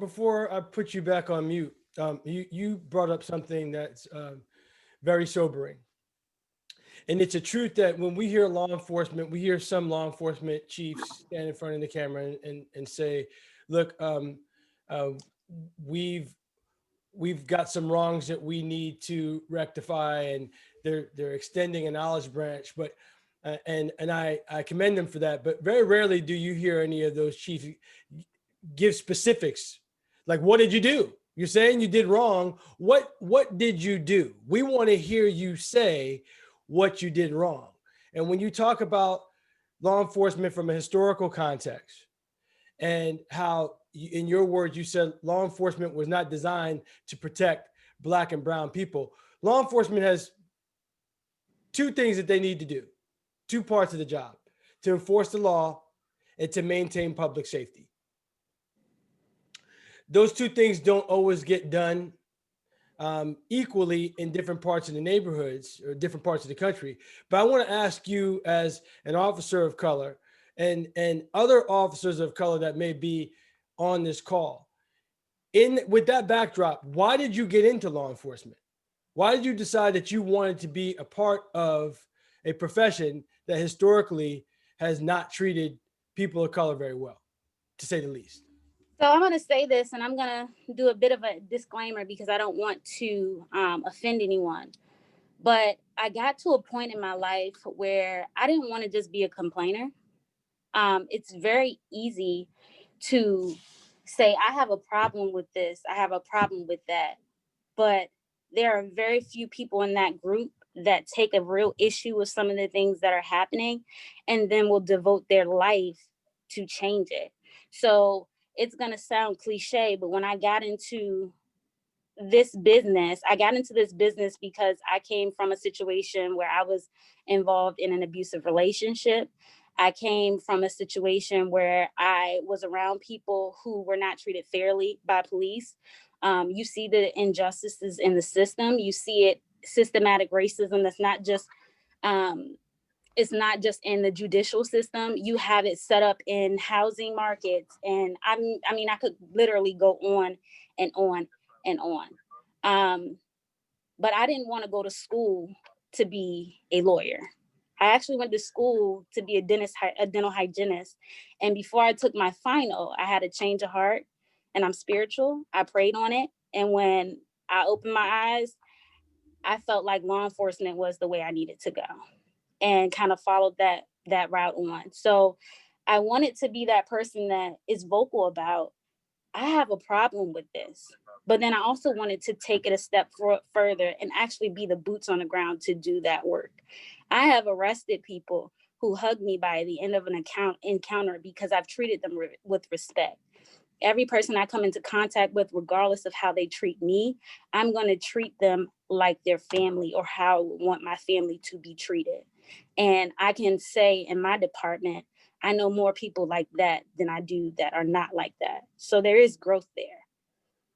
Before I put you back on mute, you brought up something that's very sobering. And it's a truth that when we hear law enforcement, we hear some law enforcement chiefs stand in front of the camera and say, look, uh, we've we've got some wrongs that we need to rectify, and they're extending a knowledge branch. But and I commend them for that. But very rarely do you hear any of those chiefs give specifics, like what did you do? You're saying you did wrong. What did you do? We want to hear you say what you did wrong. And when you talk about law enforcement from a historical context, and how, in your words, you said law enforcement was not designed to protect Black and brown people. Law enforcement has two things that they need to do, two parts of the job: to enforce the law and to maintain public safety. Those two things don't always get done equally in different parts of the neighborhoods or different parts of the country. But I want to ask you, as an officer of color, and other officers of color that may be on this call, with that backdrop, why did you get into law enforcement? Why did you decide that you wanted to be a part of a profession that historically has not treated people of color very well, to say the least? So I'm going to say this, and I'm going to do a bit of a disclaimer because I don't want to offend anyone. But I got to a point in my life where I didn't want to just be a complainer. It's very easy to say, I have a problem with this, I have a problem with that. But there are very few people in that group that take a real issue with some of the things that are happening and then will devote their life to change it. So it's going to sound cliche, but when I got into this business, because I came from a situation where I was involved in an abusive relationship. I came from a situation where I was around people who were not treated fairly by police. You see the injustices in the system. You see it, systematic racism that's not just it's not just in the judicial system. You have it set up in housing markets. And I mean, I could literally go on and on and on. But I didn't want to go to school to be a lawyer. I actually went to school to be a dental hygienist. And before I took my final, I had a change of heart, and I'm spiritual. I prayed on it. And when I opened my eyes, I felt like law enforcement was the way I needed to go, and kind of followed that route on. So I wanted to be that person that is vocal about, I have a problem with this. But then I also wanted to take it a step further and actually be the boots on the ground to do that work. I have arrested people who hug me by the end of an encounter because I've treated them with respect. Every person I come into contact with, regardless of how they treat me, I'm going to treat them like their family, or how I would want my family to be treated. And I can say in my department, I know more people like that than I do that are not like that. So there is growth there.